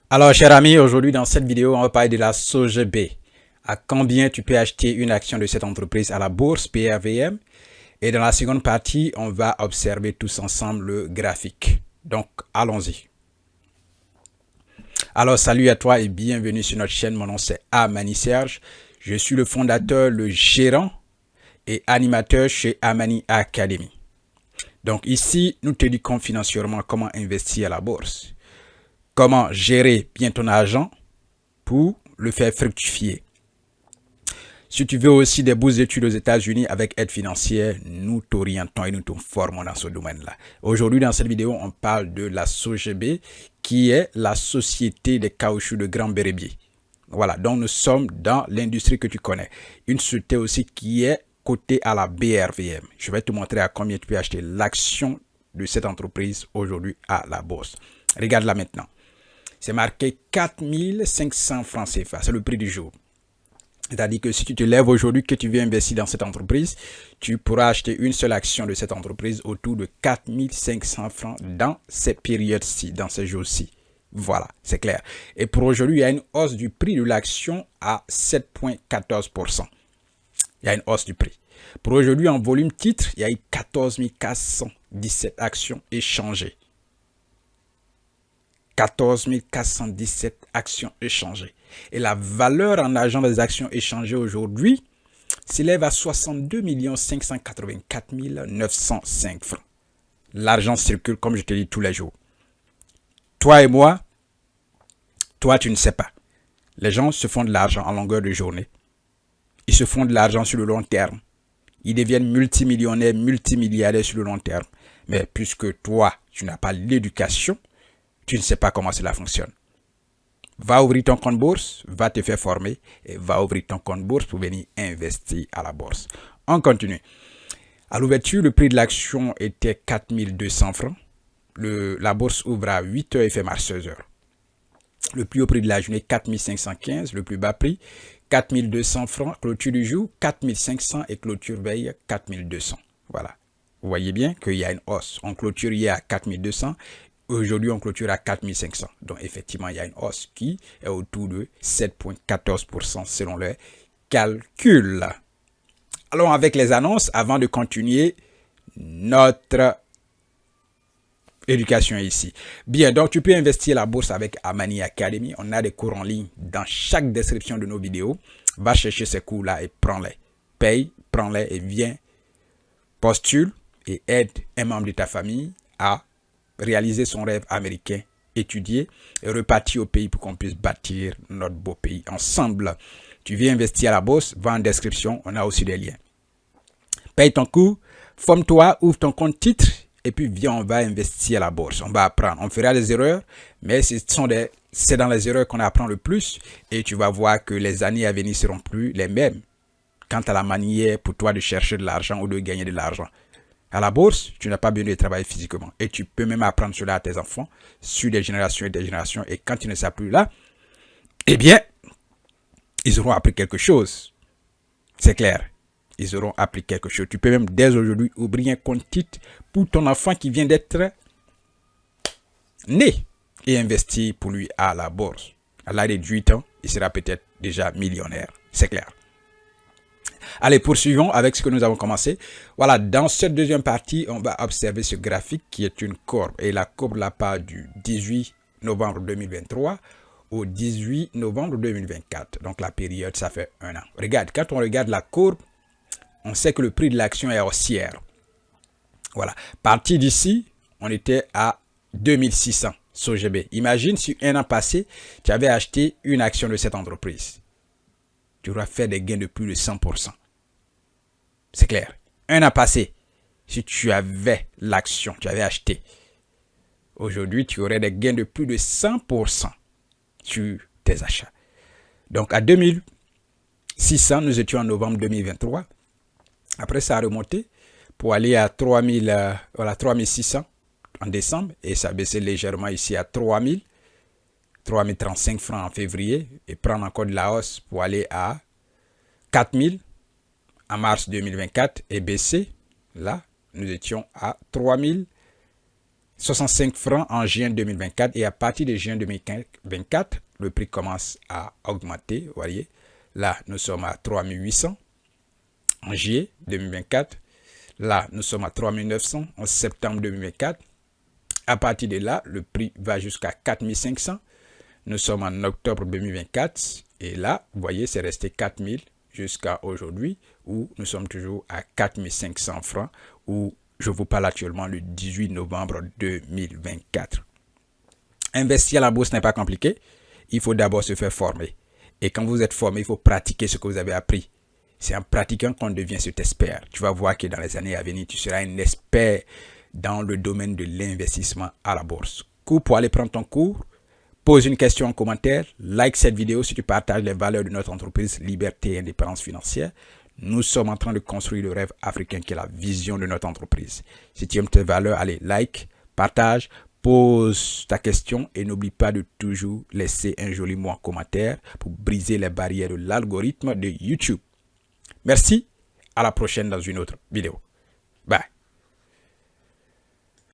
Alors, cher ami, aujourd'hui dans cette vidéo, on va parler de la SOGB. À combien tu peux acheter une action de cette entreprise à la bourse PRVM. Et dans la seconde partie, on va observer tous ensemble le graphique. Donc, allons-y. Alors, salut à toi et bienvenue sur notre chaîne. Mon nom c'est Amani Serge. Je suis le fondateur, le gérant et animateur chez Amani Academy. Donc ici, nous te disons financièrement comment investir à la bourse. Comment gérer bien ton argent pour le faire fructifier. Si tu veux aussi des bourses d'études aux États-Unis avec aide financière, nous t'orientons et nous te formons dans ce domaine-là. Aujourd'hui, dans cette vidéo, on parle de la SOGB, qui est la Société des caoutchoucs de Grand Bérébier. Voilà, donc nous sommes dans l'industrie que tu connais. Une société aussi qui est cotée à la BRVM. Je vais te montrer à combien tu peux acheter l'action de cette entreprise aujourd'hui à la bourse. Regarde-la maintenant. C'est marqué 4500 francs CFA. C'est le prix du jour. C'est-à-dire que si tu te lèves aujourd'hui que tu veux investir dans cette entreprise, tu pourras acheter une seule action de cette entreprise autour de 4500 francs dans ces périodes-ci, dans ces jours-ci. Voilà, c'est clair. Et pour aujourd'hui, il y a une hausse du prix de l'action à 7,14%. Il y a une hausse du prix. Pour aujourd'hui, en volume titre, il y a eu 14 417 actions échangées. 14 417 actions échangées. Et la valeur en argent des actions échangées aujourd'hui s'élève à 62 584 905 francs. L'argent circule, comme je te dis, tous les jours. Toi et moi, toi, tu ne sais pas. Les gens se font de l'argent en longueur de journée. Ils se font de l'argent sur le long terme. Ils deviennent multimillionnaires, multimilliardaires sur le long terme. Mais puisque toi, tu n'as pas l'éducation, tu ne sais pas comment cela fonctionne. Va ouvrir ton compte bourse, va te faire former et va ouvrir ton compte bourse pour venir investir à la bourse. On continue. À l'ouverture, le prix de l'action était 4200 francs. La bourse ouvre à 8h et ferme à 16h. Le plus haut prix de la journée, 4515. Le plus bas prix, 4200 francs. Clôture du jour, 4500 et clôture veille, 4200. Voilà. Vous voyez bien qu'il y a une hausse. On clôture hier à 4200. Aujourd'hui, on clôture à 4500. Donc, effectivement, il y a une hausse qui est autour de 7,14% selon le calcul. Allons avec les annonces avant de continuer notre éducation ici. Bien, donc tu peux investir la bourse avec Amani Academy. On a des cours en ligne dans chaque description de nos vidéos. Va chercher ces cours-là et prends-les. Paye, prends-les et viens, postule et aide un membre de ta famille à réaliser son rêve américain, étudier et repartir au pays pour qu'on puisse bâtir notre beau pays ensemble. Tu veux investir à la bourse, va en description, on a aussi des liens. Paye ton cours, forme-toi, ouvre ton compte titre et puis viens, on va investir à la bourse. On va apprendre, on fera des erreurs, mais c'est dans les erreurs qu'on apprend le plus et tu vas voir que les années à venir seront plus les mêmes quant à la manière pour toi de chercher de l'argent ou de gagner de l'argent. À la bourse, tu n'as pas besoin de travailler physiquement. Et tu peux même apprendre cela à tes enfants sur des générations et des générations. Et quand tu ne seras plus là, eh bien, ils auront appris quelque chose. C'est clair. Ils auront appris quelque chose. Tu peux même dès aujourd'hui ouvrir un compte titre pour ton enfant qui vient d'être né et investir pour lui à la bourse. À l'âge de 8 ans, il sera peut-être déjà millionnaire. C'est clair. Allez, poursuivons avec ce que nous avons commencé. Voilà, dans cette deuxième partie, on va observer ce graphique qui est une courbe. Et la courbe là part du 18 novembre 2023 au 18 novembre 2024. Donc la période, ça fait un an. Regarde, quand on regarde la courbe, on sait que le prix de l'action est haussière. Voilà, parti d'ici, on était à 2600 SOGB. Imagine si un an passé, tu avais acheté une action de cette entreprise. Tu auras fait des gains de plus de 100%. C'est clair. Un an passé, si tu avais l'action, tu avais acheté, aujourd'hui, tu aurais des gains de plus de 100% sur tes achats. Donc, à 2600, nous étions en novembre 2023. Après, ça a remonté pour aller à 3600 en décembre. Et ça a baissé légèrement ici à 3035 francs en février. Et prendre encore de la hausse pour aller à 4000 en mars 2024 et baissé. Là, nous étions à 3000 65 francs en juin 2024 et à partir de juin 2024, le prix commence à augmenter. Vous voyez, là, nous sommes à 3800 en juillet 2024. Là, nous sommes à 3900 en septembre 2024. À partir de là, le prix va jusqu'à 4500. Nous sommes en octobre 2024 et là, vous voyez, c'est resté 4000 jusqu'à aujourd'hui où nous sommes toujours à 4500 francs où je vous parle actuellement le 18 novembre 2024. Investir à la bourse n'est pas compliqué. Il faut d'abord se faire former. Et quand vous êtes formé, il faut pratiquer ce que vous avez appris. C'est en pratiquant qu'on devient cet expert. Tu vas voir que dans les années à venir, tu seras un expert dans le domaine de l'investissement à la bourse. Pour aller prendre ton cours, pose une question en commentaire, like cette vidéo si tu partages les valeurs de notre entreprise Liberté et Indépendance Financière. Nous sommes en train de construire le rêve africain qui est la vision de notre entreprise. Si tu aimes tes valeurs, allez, like, partage, pose ta question et n'oublie pas de toujours laisser un joli mot en commentaire pour briser les barrières de l'algorithme de YouTube. Merci, à la prochaine dans une autre vidéo. Bye.